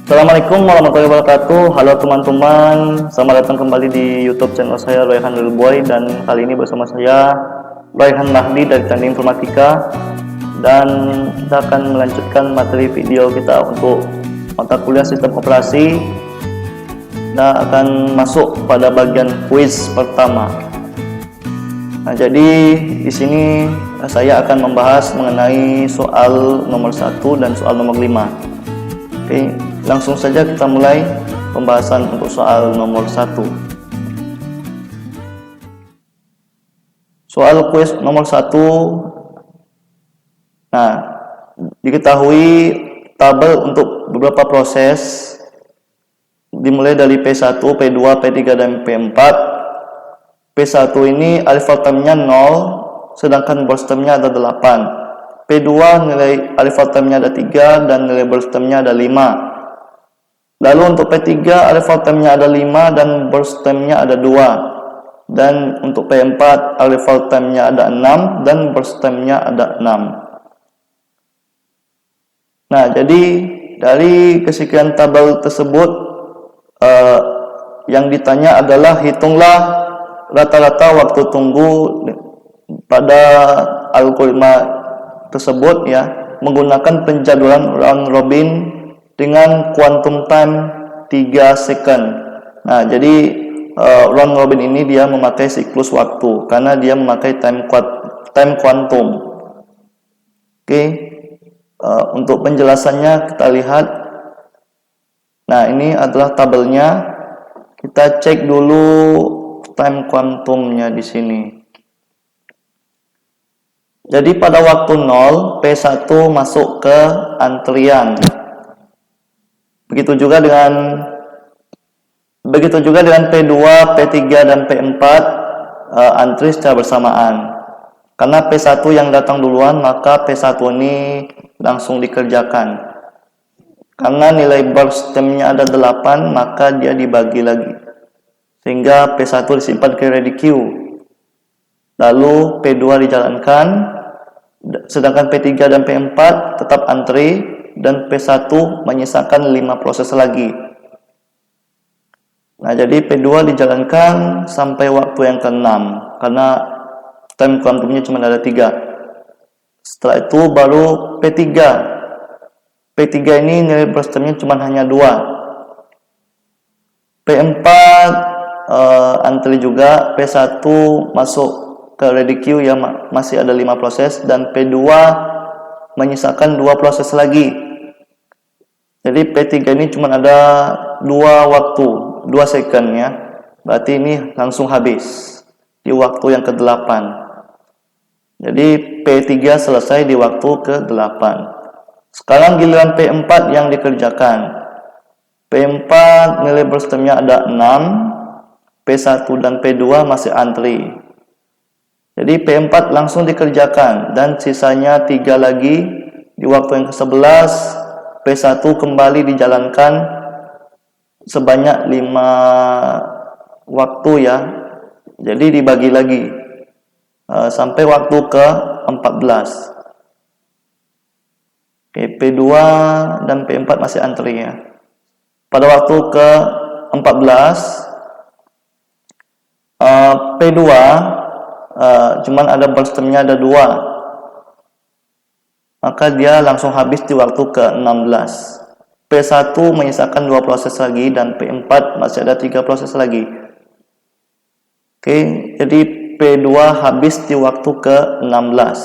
Assalamualaikum warahmatullahi wabarakatuh. Halo teman-teman, selamat datang kembali di YouTube channel saya Raihan Lilboy, dan kali ini bersama saya Raihan Mahdi dari Teknik Informatika, dan kita akan melanjutkan materi video kita untuk mata kuliah sistem operasi. Kita akan masuk pada bagian kuis pertama. Nah, jadi di sini saya akan membahas mengenai soal nomor 1 dan soal nomor 5. Oke, langsung saja kita mulai pembahasan untuk soal nomor 1. Soal kuis nomor 1. Nah, diketahui tabel untuk beberapa proses dimulai dari P1, P2, P3, dan P4. P1 ini alif voltamenya 0, sedangkan borstemnya ada 8. P2 nilai alif voltamenya ada 3 dan nilai borstemnya ada 5. Lalu untuk P3 alif voltamenya ada 5 dan borstemnya ada 2. Dan untuk P4 alif voltamenya ada 6 dan borstemnya ada 6. Nah, jadi dari kesekian tabel tersebut yang ditanya adalah hitunglah rata-rata waktu tunggu pada algoritma tersebut ya, menggunakan penjadwalan round robin dengan quantum time 3 second. Nah, jadi round robin ini dia memakai siklus waktu karena dia memakai time quantum. Oke. Untuk penjelasannya kita lihat. Nah, ini adalah tabelnya. Kita cek dulu time quantumnya di sini. Jadi pada waktu 0, P1 masuk ke antrian. Begitu juga dengan P2, P3, dan P4 antri secara bersamaan. Karena P1 yang datang duluan, maka P1 ini langsung dikerjakan. Karena nilai borstemnya ada 8, maka dia dibagi lagi. Sehingga P1 disimpan ke ready queue. Lalu P2 dijalankan, sedangkan P3 dan P4 tetap antri, dan P1 menyisakan 5 proses lagi. Nah, jadi P2 dijalankan sampai waktu yang ke-6 karena time quantumnya cuma ada 3. Setelah itu baru P3. P3 ini nilai borstemnya cuma hanya 2. P4 antri juga, P1 masuk ke ready queue ya, masih ada 5 proses, dan P2 menyisakan 2 proses lagi. Jadi P3 ini cuma ada 2 waktu, 2 second ya. Berarti ini langsung habis di waktu yang ke-8. Jadi P3 selesai di waktu ke-8. Sekarang giliran P4 yang dikerjakan. P4 nilai borstemnya ada 6, P1 dan P2 masih antri. Jadi P4 langsung dikerjakan, dan sisanya 3 lagi di waktu yang ke-11. P1 kembali dijalankan sebanyak 5 waktu ya. Jadi dibagi lagi sampai waktu ke-14. Oke, P2 dan P4 masih antri ya. Pada waktu ke-14 P2 cuman ada borstemnya ada 2, maka dia langsung habis di waktu ke-16. P1 menyisakan 2 proses lagi, dan P4 masih ada 3 proses lagi. Oke, jadi P2 habis di waktu ke-16.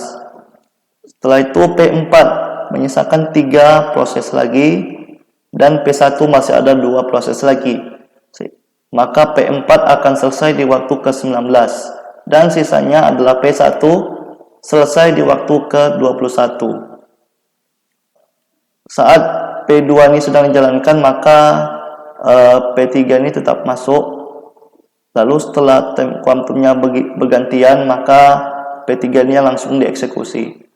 Setelah itu P4 menyisakan 3 proses lagi, dan P1 masih ada 2 proses lagi. Maka P4 akan selesai di waktu ke-19, dan sisanya adalah P1 selesai di waktu ke-21. Saat P2 ini sedang dijalankan, maka P3 ini tetap masuk. Lalu setelah time quantumnya bergantian, maka P3 nya langsung dieksekusi.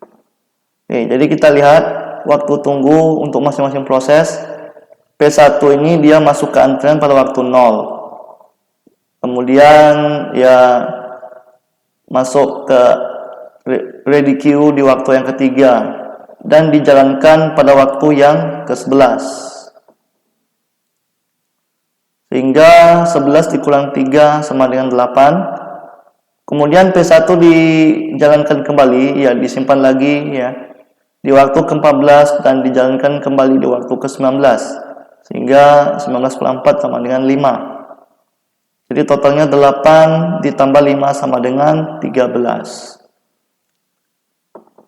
Oke, jadi kita lihat waktu tunggu untuk masing-masing proses. P1 ini dia masuk ke antrian pada waktu 0. Kemudian ya masuk ke ready queue di waktu yang ketiga, dan dijalankan pada waktu yang ke-11. Sehingga 11 dikurang 3 sama dengan 8. Kemudian P1 dijalankan kembali, ya disimpan lagi ya di waktu ke-14 dan dijalankan kembali di waktu ke-19. Sehingga 19 per 4 sama dengan 5. Jadi totalnya 8 ditambah 5 sama dengan 13.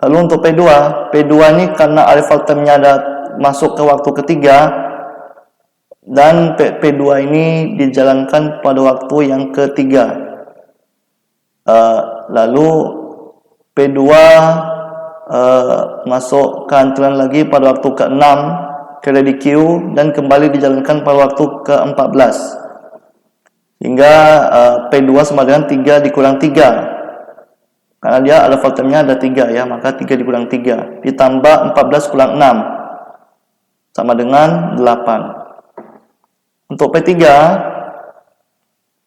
Lalu untuk P2 ini karena arrival time-nya ada masuk ke waktu ketiga, dan P2 ini dijalankan pada waktu yang ketiga. Lalu P2 masuk ke antrian lagi pada waktu ke-6 ke ready queue dan kembali dijalankan pada waktu ke-14. Hingga P2 sama dengan 3 dikurang 3. Karena dia ada time-nya ada 3 ya, maka 3 dikurang 3 ditambah 14 kurang 6 sama dengan 8. Untuk P3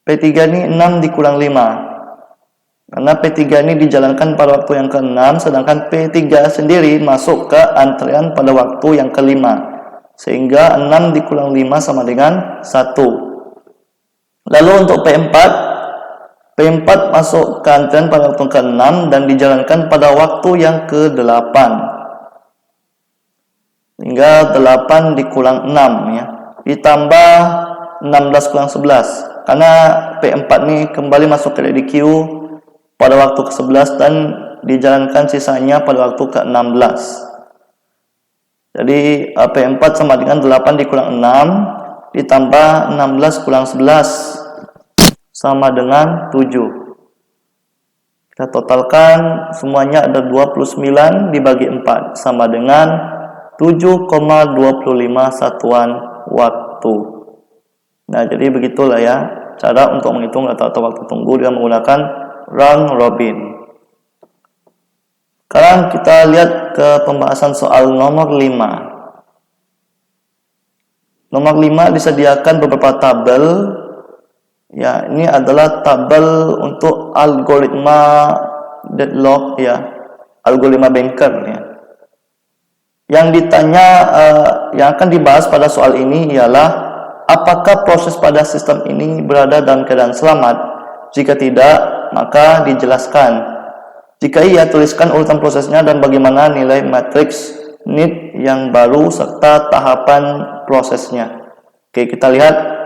ini 6 dikurang 5. Karena P3 ini dijalankan pada waktu yang ke-6, sedangkan P3 sendiri masuk ke antrian pada waktu yang ke-5. Sehingga 6 dikurang 5 sama dengan 1. Lalu untuk P4 masuk ke antrian pada waktu ke-6 dan dijalankan pada waktu yang ke-8. Hingga 8 dikurang 6 ya. Ditambah 16 kurang 11. Karena P4 ini kembali masuk ke ready queue pada waktu ke-11 dan dijalankan sisanya pada waktu ke-16. Jadi P4 sama dengan 8 dikurang 6 ditambah 16 kurang 11 sama dengan 7. Kita totalkan semuanya ada 29 dibagi 4 sama dengan 7,25 satuan waktu. Nah, jadi begitulah ya cara untuk menghitung rata-rata waktu tunggu dengan menggunakan round robin. Sekarang kita lihat ke pembahasan soal nomor 5. Nomor 5 disediakan beberapa tabel. Ya, ini adalah tabel untuk algoritma deadlock ya, algoritma banker ya. Yang ditanya, yang akan dibahas pada soal ini ialah apakah proses pada sistem ini berada dalam keadaan selamat? Jika tidak, maka dijelaskan. Jika iya, tuliskan urutan prosesnya dan bagaimana nilai matriks need yang baru serta tahapan prosesnya. Oke, kita lihat.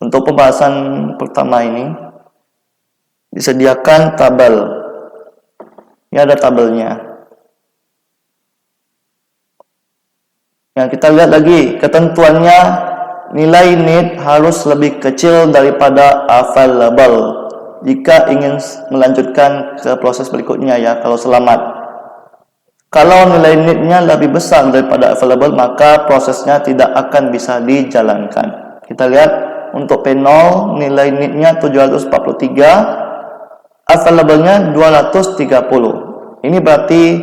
Untuk pembahasan pertama ini disediakan tabel. Ini ada tabelnya. Yang kita lihat lagi ketentuannya, nilai need harus lebih kecil daripada available jika ingin melanjutkan ke proses berikutnya ya, kalau selamat. Kalau nilai need-nya lebih besar daripada available, maka prosesnya tidak akan bisa dijalankan. Kita lihat. Untuk P0 nilai need-nya 743, available-nya 230. Ini berarti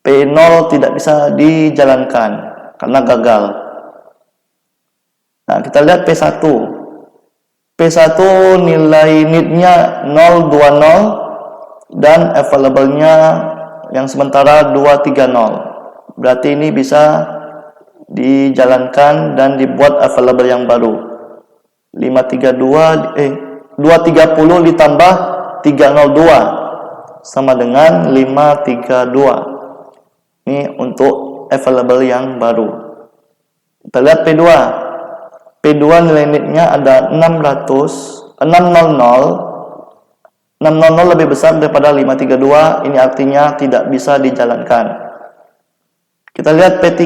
P0 tidak bisa dijalankan karena gagal. Nah, kita lihat P1. P1 nilai need-nya 020 dan available-nya yang sementara 230. Berarti ini bisa dijalankan dan dibuat available yang baru. 230 ditambah 302 sama dengan 532. Ini untuk available yang baru. Kita lihat P2. P2 nilai need-nya ada 600 lebih besar daripada 532. Ini artinya tidak bisa dijalankan. Kita lihat P3.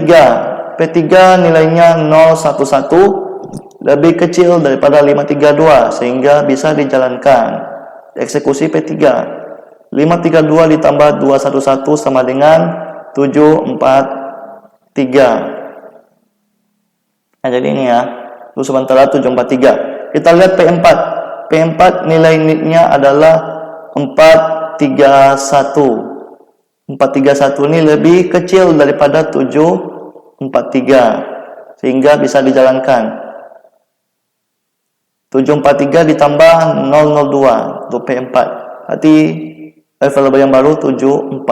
P3 nilainya 011 lebih kecil daripada 532 sehingga bisa dijalankan. Eksekusi P3. 532 ditambah 211 sama dengan 743. Nah, jadi ini ya. Terus sementara 743. Kita lihat P4. P4 nilai need-nya adalah 431. 431 ini lebih kecil daripada 743 sehingga bisa dijalankan. 743 ditambah 002 untuk P4. Berarti available yang baru 745.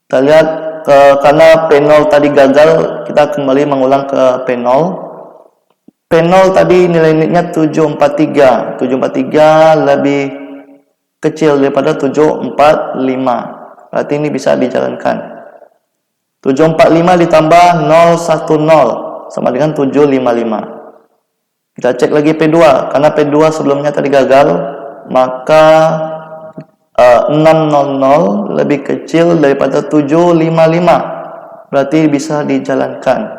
Kita lihat karena P0 tadi gagal, kita kembali mengulang ke P0. P0 tadi nilai NIT-nya 743. 743 lebih kecil daripada 745. Berarti ini bisa dijalankan. 745 ditambah 010 sama dengan 755. Kita cek lagi P2. Karena P2 sebelumnya tadi gagal, maka 600 lebih kecil daripada 755. Berarti bisa dijalankan.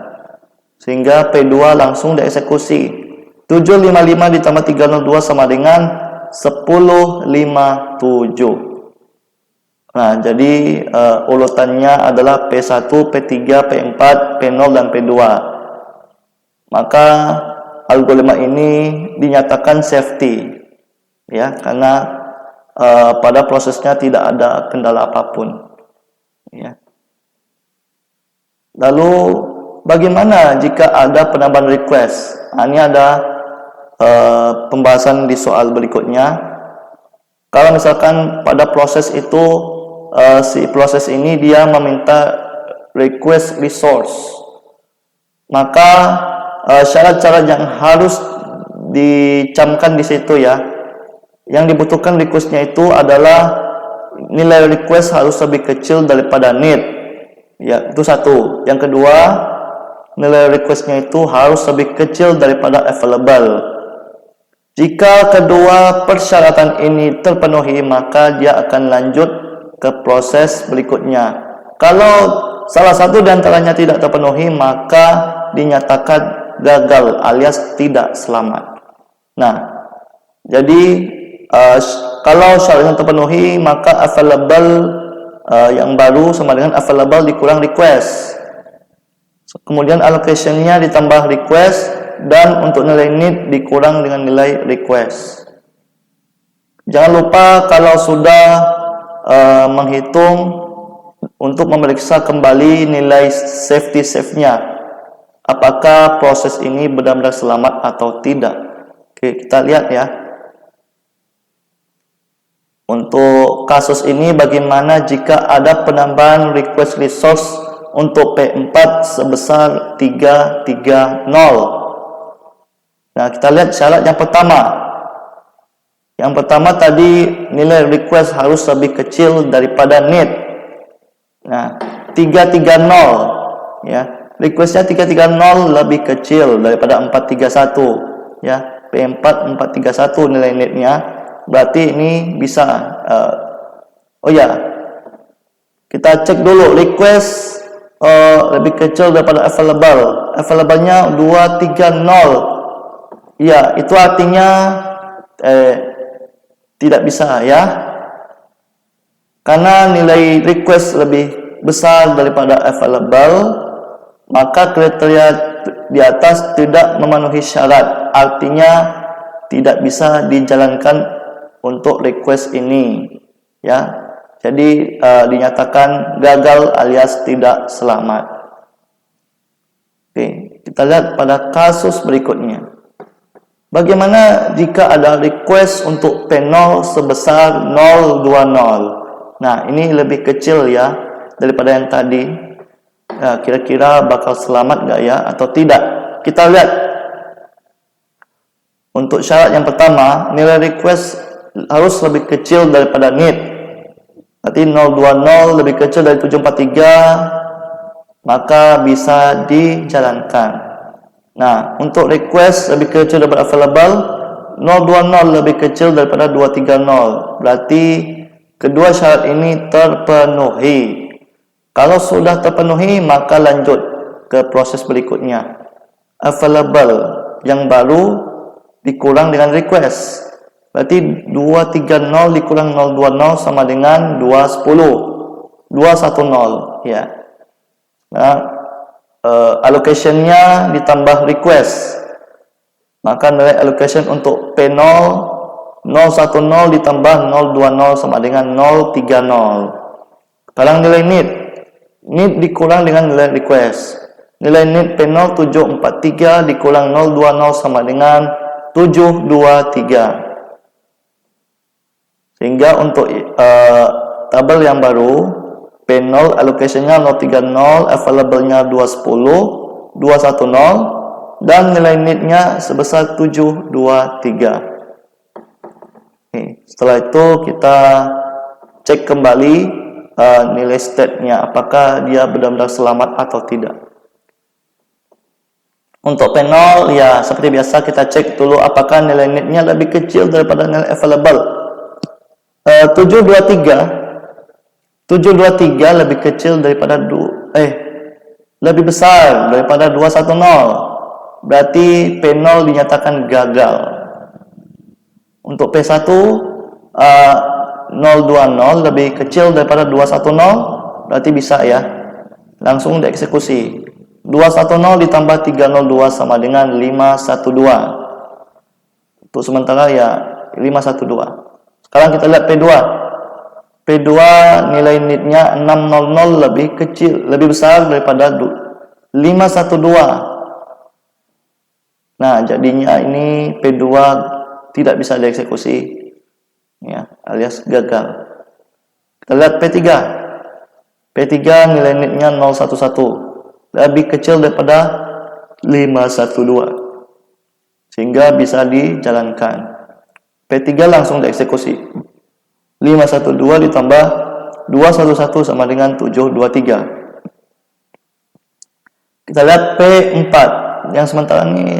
Sehingga P2 langsung dieksekusi. 755 ditambah 302 sama dengan 1057. Nah, jadi urutannya adalah P1, P3, P4, P0, dan P2. Maka algoritma ini dinyatakan safety, ya, karena pada prosesnya tidak ada kendala apapun. Ya. Lalu bagaimana jika ada penambahan request? Nah, ini ada pembahasan di soal berikutnya. Kalau misalkan pada proses itu si proses ini dia meminta request resource, maka syarat-syarat yang harus dicamkan di situ, ya. Yang dibutuhkan requestnya itu adalah nilai request harus lebih kecil daripada need, ya, itu satu. Yang kedua, nilai requestnya itu harus lebih kecil daripada available. Jika kedua persyaratan ini terpenuhi, maka dia akan lanjut ke proses berikutnya. Kalau salah satu di antaranya tidak terpenuhi, maka dinyatakan gagal alias tidak selamat. Nah, jadi kalau syaratnya terpenuhi, maka available yang baru sama dengan available dikurang request. Kemudian allocation-nya ditambah request, dan untuk nilai need dikurang dengan nilai request. Jangan lupa kalau sudah menghitung untuk memeriksa kembali nilai safety save-nya, apakah proses ini benar-benar selamat atau tidak. Oke, kita lihat ya. Untuk kasus ini, bagaimana jika ada penambahan request resource untuk P4 sebesar 330. Nah, kita lihat syarat yang pertama. Yang pertama tadi nilai request harus lebih kecil daripada need. Nah, 330, ya. Requestnya 330 lebih kecil daripada 431, ya. P4 431 nilai need-nya. Berarti ini bisa oh ya. Kita cek dulu request lebih kecil daripada available. Available-nya 230. Ya, itu artinya tidak bisa, ya, karena nilai request lebih besar daripada available, maka kriteria di atas tidak memenuhi syarat, artinya tidak bisa dijalankan untuk request ini, ya. Jadi dinyatakan gagal alias tidak selamat. Oke, kita lihat pada kasus berikutnya. Bagaimana jika ada request untuk P0 sebesar 020? Nah, ini lebih kecil, ya, daripada yang tadi. Nah, kira-kira bakal selamat nggak, ya, atau tidak? Kita lihat. Untuk syarat yang pertama, nilai request harus lebih kecil daripada need. Berarti 020 lebih kecil dari 743, maka bisa dijalankan. Nah, untuk request lebih kecil daripada available, 020 lebih kecil daripada 230. Berarti kedua syarat ini terpenuhi. Kalau sudah terpenuhi, maka lanjut ke proses berikutnya. Available yang baru dikurang dengan request. Berarti 230 dikurang 020 sama dengan 210, ya. Nah, allocation-nya ditambah request, maka nilai allocation untuk P0 010 ditambah 020 sama dengan 030. Sekarang nilai need dikurang dengan nilai request. Nilai need P0 743 dikurang 020 sama dengan 723. Sehingga untuk tabel yang baru, P0 allocation-nya 030, available-nya 210, 210, dan nilai NIT-nya sebesar 723. Oke, setelah itu kita cek kembali nilai state-nya, apakah dia benar-benar selamat atau tidak. Untuk P0 ya seperti biasa kita cek dulu apakah nilai NIT-nya lebih kecil daripada nilai available. 723 lebih kecil daripada lebih besar daripada 210. Berarti P0 dinyatakan gagal. Untuk P1 020 lebih kecil daripada 210, berarti bisa ya. Langsung dieksekusi. 210 ditambah 302 sama dengan 512. Untuk sementara ya 512. Sekarang kita lihat P2. P2 nilai NIT-nya 600 lebih kecil, lebih besar daripada 512. Nah, jadinya ini P2 tidak bisa dieksekusi, ya, alias gagal. Kita lihat P3. P3 nilai NIT-nya 011, lebih kecil daripada 512, sehingga bisa dijalankan. P3 langsung dieksekusi. 512 ditambah 211 sama dengan 723. Kita lihat P4 yang sementara ini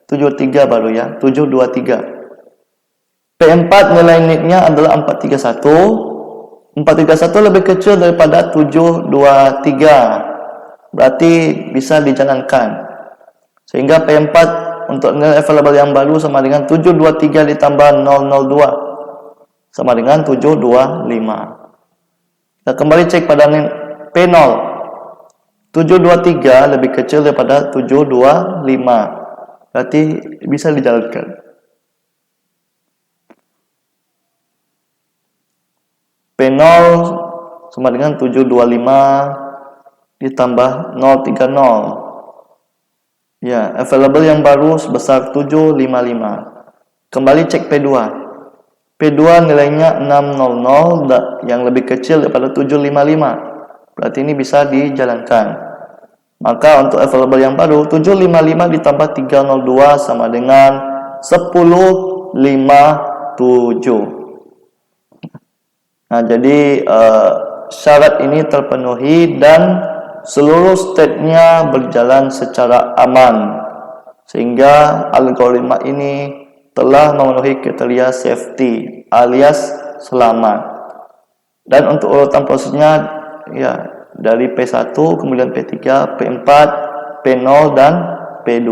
73 baru ya, 723. P4 nilai NIT-nya adalah 431. 431 lebih kecil daripada 723. Berarti bisa dijalankan. Sehingga P4 untuk nilai available yang baru sama dengan 723 ditambah 002 sama dengan 725. Kita kembali cek pada P0. 723 lebih kecil daripada 725. Berarti bisa dijalankan. P0 sama dengan 725 ditambah 030. Ya, available yang baru sebesar 755. Kembali cek P2. P2 nilainya 600 yang lebih kecil daripada 755. Berarti ini bisa dijalankan. Maka untuk available yang baru 755 ditambah 302 sama dengan 1057. Nah, jadi syarat ini terpenuhi dan seluruh state-nya berjalan secara aman, sehingga algoritma ini telah memenuhi kriteria safety alias selamat. Dan untuk urutan prosesnya ya dari P1 kemudian P3, P4, P0 dan P2.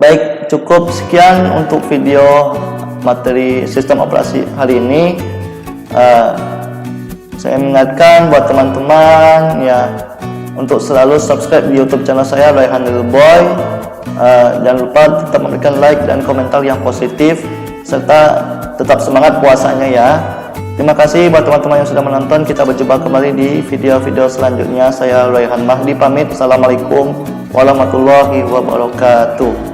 Baik, cukup sekian untuk video materi sistem operasi hari ini. Saya mengingatkan buat teman-teman ya untuk selalu subscribe di YouTube channel saya Raihan Little Boy. Jangan lupa tetap memberikan like dan komentar yang positif serta tetap semangat puasanya ya. Terima kasih buat teman-teman yang sudah menonton. Kita berjumpa kembali di video-video selanjutnya. Saya Raihan Mahdi pamit. Assalamualaikum warahmatullahi wabarakatuh.